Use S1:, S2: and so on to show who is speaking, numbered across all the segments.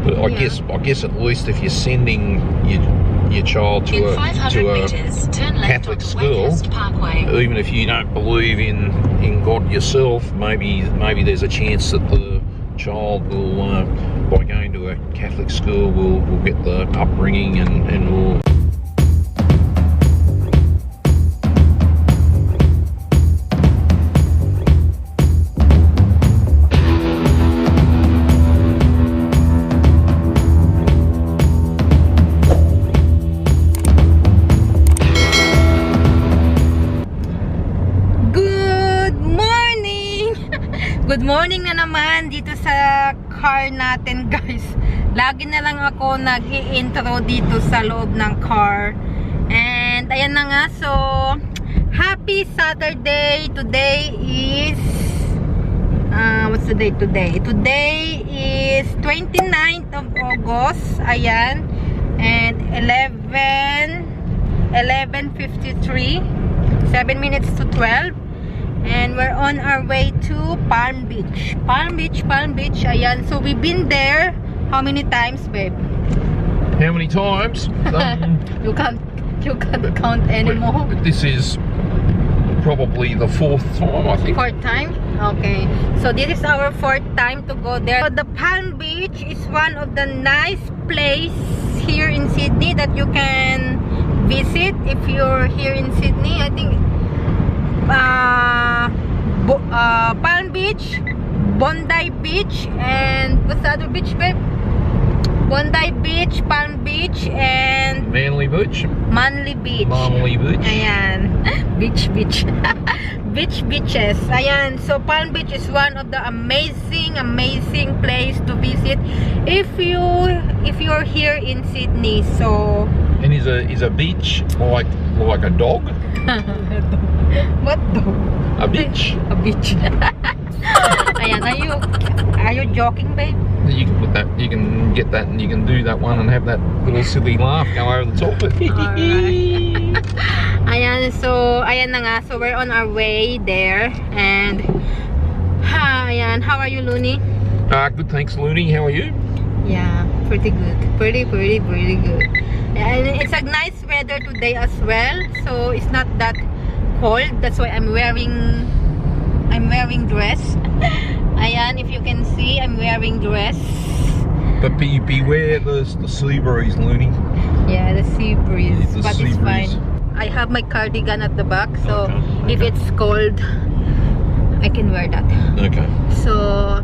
S1: But I guess at least if you're sending your child to a Catholic school, even if you don't believe in God yourself, maybe there's a chance that the child will, by going to a Catholic school, will get the upbringing and will.
S2: Good morning na naman dito sa car natin, guys. Lagi na lang ako nag-i-intro dito sa loob ng car. And ayan na nga, so happy Saturday. Today is what's the date today? Today is 29th of August. Ayan. And 11:53, 7 minutes to 12. And we're on our way to Palm Beach. Palm Beach. Ayan. So we've been there. How many times, babe?
S1: How many times?
S2: You can't count anymore.
S1: This is probably the fourth time, I think.
S2: Fourth time? Okay. So this is our fourth time to go there. So the Palm Beach is one of the nice place here in Sydney that you can visit if you're here in Sydney. I think Palm Beach, Bondi Beach, and what's the other beach, babe? Bondi Beach, Palm Beach, and
S1: Manly Beach.
S2: Manly Beach.
S1: Manly Beach.
S2: Ayan. Beach. Beaches. Ayan. So Palm Beach is one of the amazing place to visit if you're here in Sydney. So.
S1: And is a beach like a dog?
S2: What dog?
S1: A beach.
S2: A beach. Ayan, are you joking, babe?
S1: You can put that, you can get that, and you can do that one and have that little silly laugh go over the top of it.
S2: Ayan, so ayan na nga. So we're on our way there, and ayan, how are you, Looney?
S1: Good, thanks, Looney. How are you?
S2: Yeah, pretty good. Pretty good. And it's a nice weather today as well, so it's not that cold. That's why I'm wearing dress. Ayan, if you can see, I'm wearing dress.
S1: But beware the sea breeze, Looney.
S2: Yeah, the sea breeze.
S1: Yeah,
S2: but it's fine. I have my cardigan at the back, so
S1: okay.
S2: If it's cold, I can wear that.
S1: Okay.
S2: So,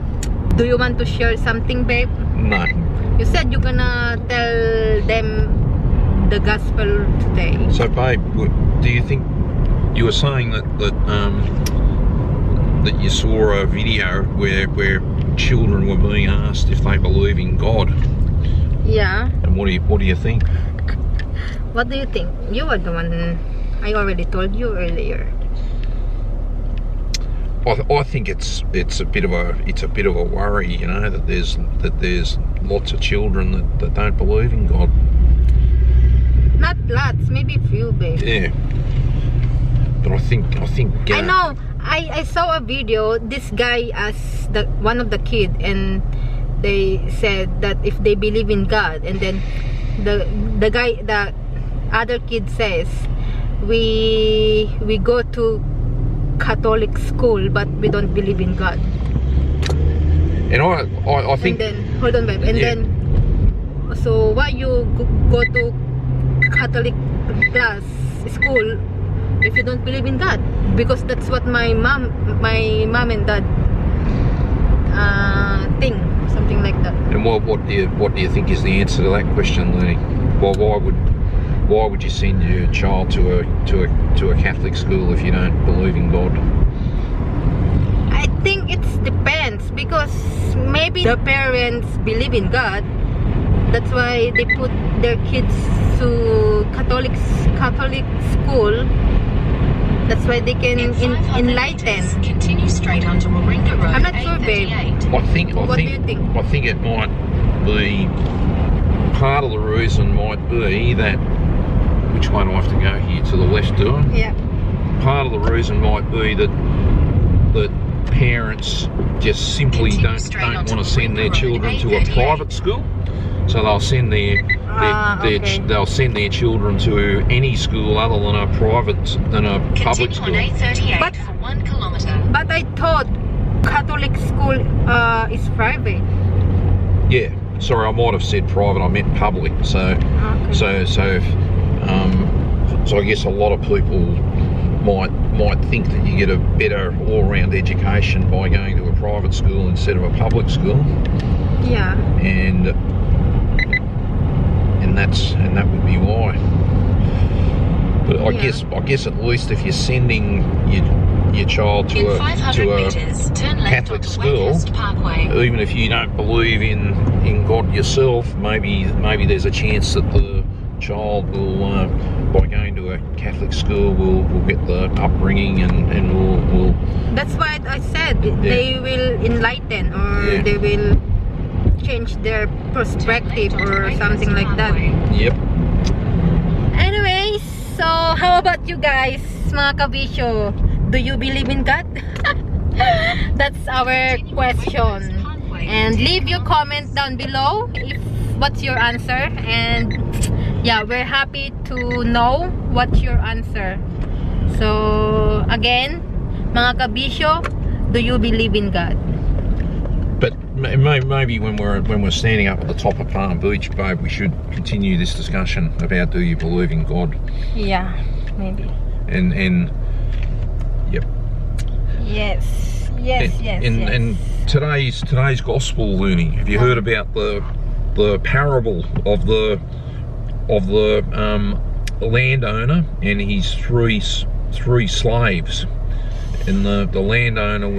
S2: do you want to share something, babe?
S1: No.
S2: You said you're gonna tell them the gospel today.
S1: So, babe, do you think you were saying that you saw a video where children were being asked if they believe in God?
S2: Yeah.
S1: And what do you think?
S2: What do you think? You are the one. I already told you earlier.
S1: I think it's a bit of a worry, you know, that there's lots of children that don't believe in God.
S2: Not lots, maybe few, babe.
S1: Yeah. But I think.
S2: I know. I saw a video. This guy asked one of the kid, and they said that if they believe in God, and then the other kid says, we go to Catholic school, but we don't believe in God.
S1: And I think.
S2: And then hold on, babe. And
S1: yeah.
S2: then so why you go to Catholic school if you don't believe in God? Because that's what my mom and dad think, something like that.
S1: And what do you think is the answer to that question, Lenny? Well, why would you send your child to a Catholic school if you don't believe in God?
S2: I think it depends, because maybe the parents believe in God. That's why they put their kids to Catholic school. That's why they can enlighten.
S3: Continue straight onto Warringah Road.
S2: I'm not sure, babe.
S1: What do you think? I think it might be, part of the reason might be that, which way do I have to go here? To the left, do I?
S2: Yeah.
S1: Part of the reason might be that parents just simply don't want to send their children to a private school. So they'll send they'll send their children to any school other than a public school.
S3: Continue on A38
S2: But-
S3: for 1 kilometer.
S2: But I thought Catholic school is private.
S1: Yeah, sorry, I might have said private. I meant public. So,
S2: Okay.
S1: so I guess a lot of people might think that you get a better all-round education by going to a private school instead of a public school,
S2: Yeah.
S1: and that would be why. But I guess at least if you're sending your child
S3: In
S1: to
S3: 500
S1: a
S3: meters, turn left
S1: Catholic
S3: onto
S1: school,
S3: Wakehurst Parkway.
S1: even if you don't believe in God yourself, maybe there's a chance that the child will, by going to a Catholic school, will get the upbringing and will
S2: That's why I said they will enlighten, or
S1: Yeah.
S2: they will change their perspective or something like that.
S1: Yep.
S2: Anyways, so how about you guys, mga kabisyo? Do you believe in God? That's our question. And leave your comment down below if what's your answer. And yeah, we're happy to know what's your answer. So again, mga kabisyo, do you believe in God?
S1: But maybe when we're standing up at the top of Palm Beach, babe, we should continue this discussion about do you believe in God?
S2: Yeah, maybe.
S1: And yep.
S2: Yes.
S1: And today's gospel learning. Have you heard about the parable of the landowner and his three slaves? And the landowner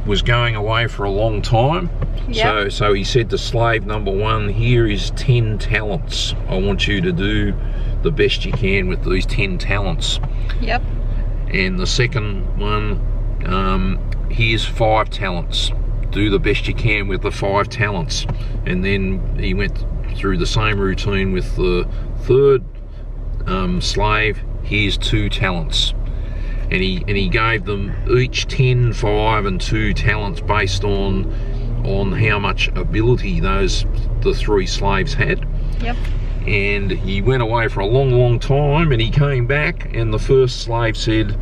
S1: was going away for a long time.
S2: Yep.
S1: So he said to slave number 1, here is 10 talents. I want you to do the best you can with these 10 talents.
S2: Yep.
S1: And the second one, here's 5 talents. Do the best you can with the 5 talents. And then he went through the same routine with the third slave. Here's 2 talents. And he gave them each 10, 5 and 2 talents based on how much ability the 3 slaves had.
S2: Yep.
S1: And he went away for a long time, and he came back, and the first slave said,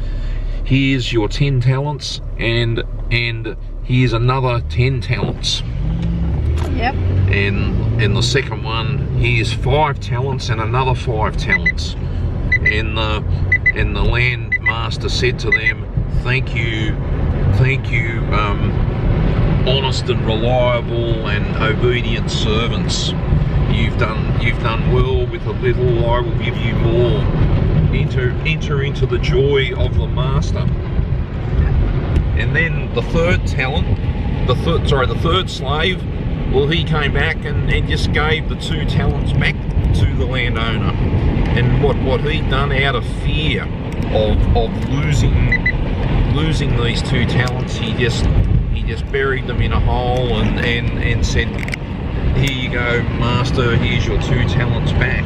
S1: here's your 10 talents and here's another 10 talents.
S2: Yep.
S1: And the second one, here's 5 talents and another 5 talents. And the land master said to them, thank you, honest and reliable and obedient servants. You've done well with a little, I will give you more. Enter into the joy of the master. And then the third slave, well, he came back and just gave the 2 talents back to the landowner. And what he'd done out of fear of losing these 2 talents, he just buried them in a hole and said, here you go, master, here's your 2 talents back.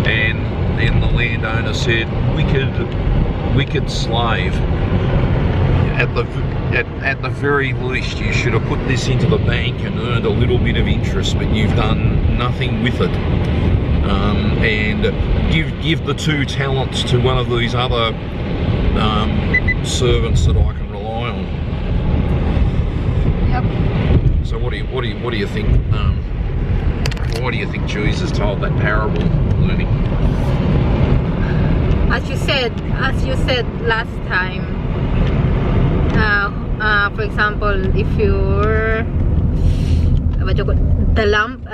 S1: And then the landowner said, wicked slave, at the very least you should have put this into the bank and earned a little bit of interest, but you've done nothing with it. And give the 2 talents to one of these other servants that I can rely on.
S2: Yep.
S1: So what do you think? Why do you think Jesus told that parable, Looney?
S2: As you said last time, for example, if you're the lamp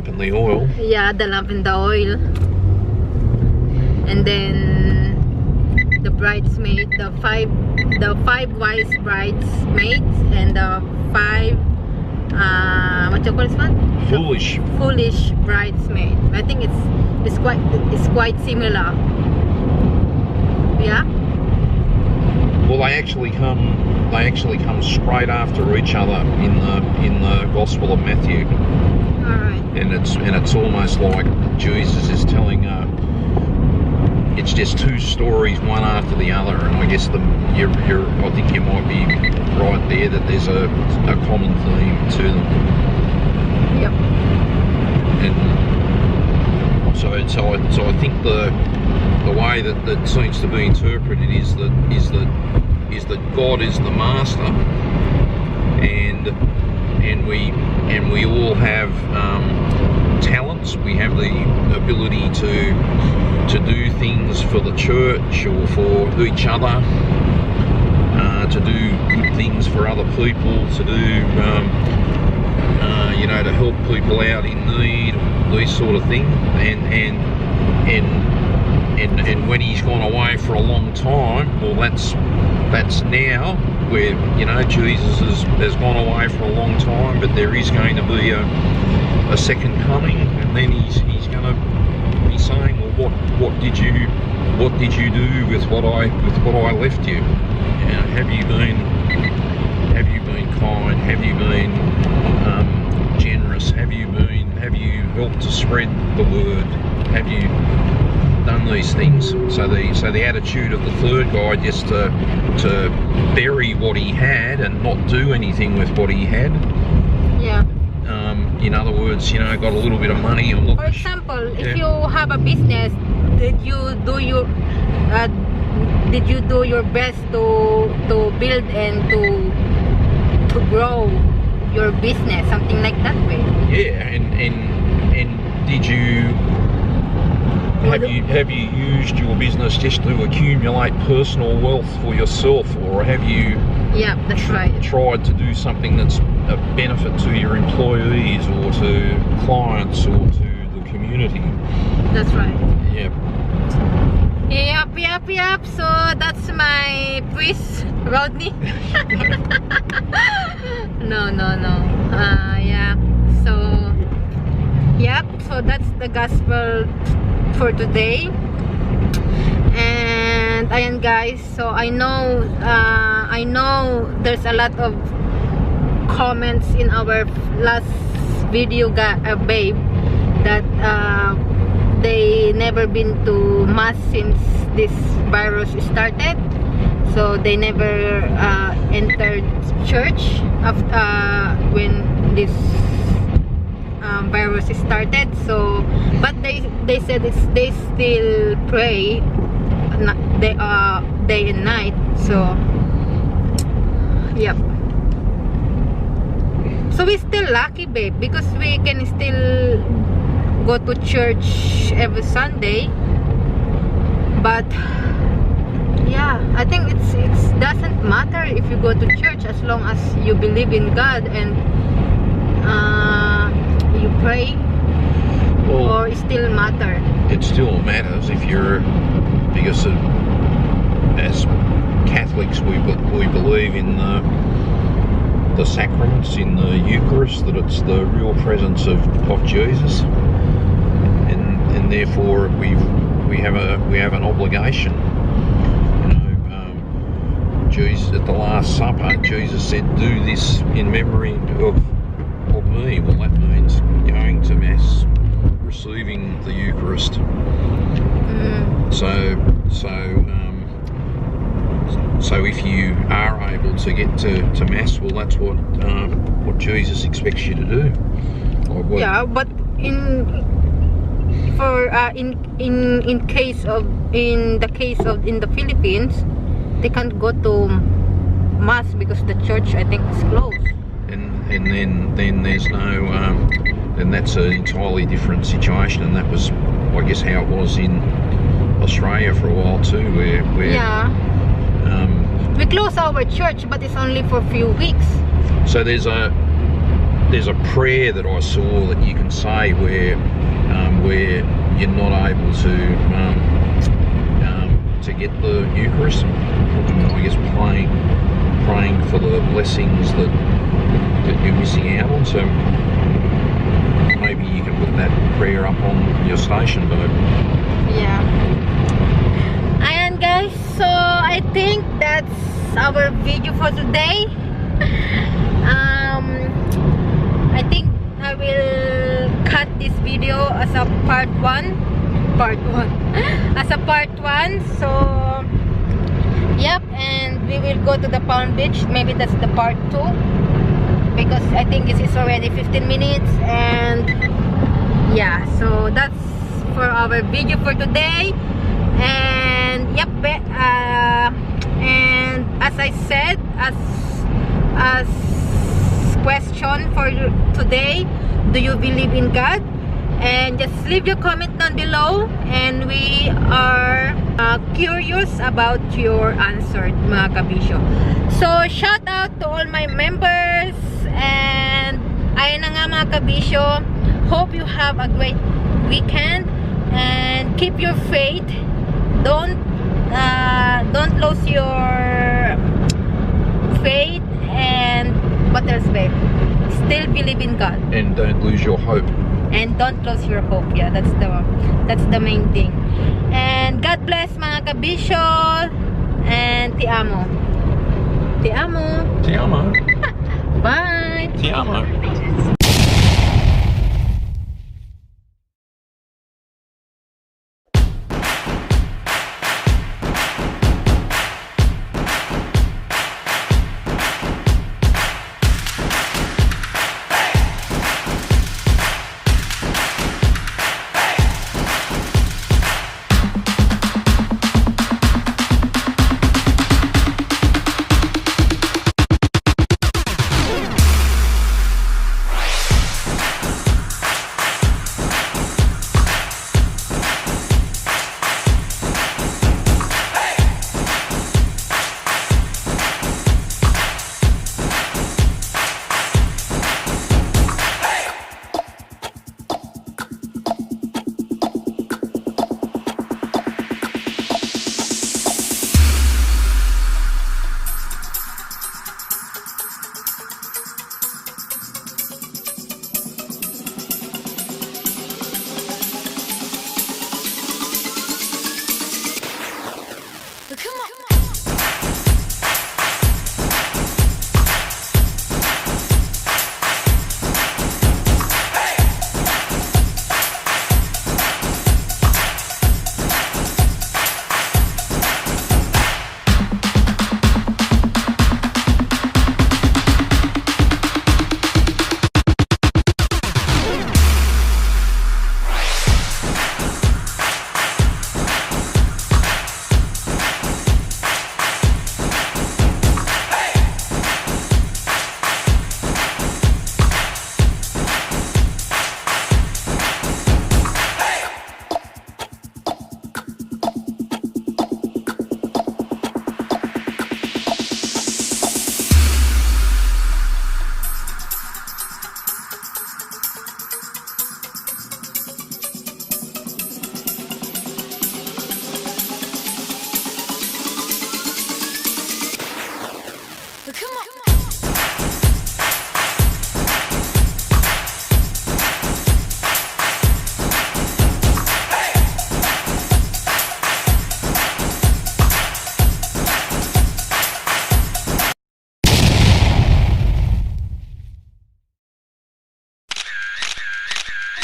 S2: and the oil. Yeah, the lamp and the oil, and then the bridesmaid, the five wise bridesmaids, and the 5 what you call this one? Foolish bridesmaid. I think it's quite similar. Yeah.
S1: Well, they actually come straight after each other in the Gospel of Matthew.
S2: All right.
S1: And it's almost like Jesus is telling it's just 2 stories, one after the other. And I guess I think you might be right there that there's a common theme to them.
S2: Yep.
S1: the way that seems to be interpreted is that God is the master, and we all have talents. We have the ability to do things for the church or for each other, to do good things for other people, to do you know, to help people out in need, these sort of things. And when he's gone away for a long time, well, that's now where, you know, Jesus has gone away for a long time, but there is going to be a second coming, and then he's going to be saying, well, what did you do with what I left you? You know, have you been kind? Have you been generous? Have you helped to spread the word? Have you done these things? So the attitude of the third guy, just to bury what he had and not do anything with what he had.
S2: Yeah.
S1: In other words, you know, got a little bit of money and look.
S2: For example, if you have a business, did you do your best to build and to grow your business, something like that way? Yeah, and did you have you used your business just to accumulate personal wealth for yourself, or have you tried to do something that's a benefit to your employees or to clients or to the community? That's right. Yep. Yep. So that's my priest, Rodney. No. Yeah. So, yep. So that's the gospel for today. And ayan guys, so I know there's a lot of comments in our last video, babe, that they never been to mass since this virus started, so they never entered church after when this virus started. So but they said they still pray day and night. So yep. So we're still lucky, babe, because we can still go to church every Sunday. But yeah, I think it doesn't matter if you go to church, as long as you believe in God and you pray. Well, or it still matter? It still matters if you're, because as Catholics we believe in the sacraments, in the Eucharist, that it's the real presence of Jesus, and therefore we have an obligation. You know, Jesus at the Last Supper, Jesus said, "Do this in memory of me." Well, that means going to Mass, receiving the Eucharist. So if you are able to get to Mass, well, that's what Jesus expects you to do. Yeah, but in the Philippines, they can't go to Mass because the church, I think, is closed. And then there's no then that's an entirely different situation, and that was, I guess, how it was in Australia for a while too, where yeah. We close our church, but it's only for a few weeks. So there's a prayer that I saw that you can say where you're not able to get the Eucharist. I guess praying for the blessings that you're missing out on. So maybe you can put that prayer up on your station, but yeah. And guys, so I think that's our video for today. I think I will cut this video as a part one. As a part one. So yep, and we will go to the Palm Beach. Maybe that's the part 2, because I think this is already 15 minutes. And yeah, so that's for our video for today. And yep, and as I said, as question for today, do you believe in God? And just leave your comment down below, and we are curious about your answer, mga kabisyo. So shout out to all my members, and ayun na nga mga kabisyo, hope you have a great weekend and keep your faith. Don't lose your faith, and what else, babe? Still believe in God.
S1: And don't lose your hope.
S2: And don't lose your hope. Yeah, that's the main thing. And God bless mga kabisyo. And ti amo. Ti amo.
S1: Ti amo.
S2: Bye.
S1: Ti amo.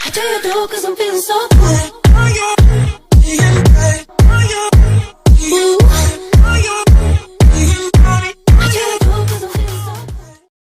S4: I tell you do 'cause I'm feeling so good.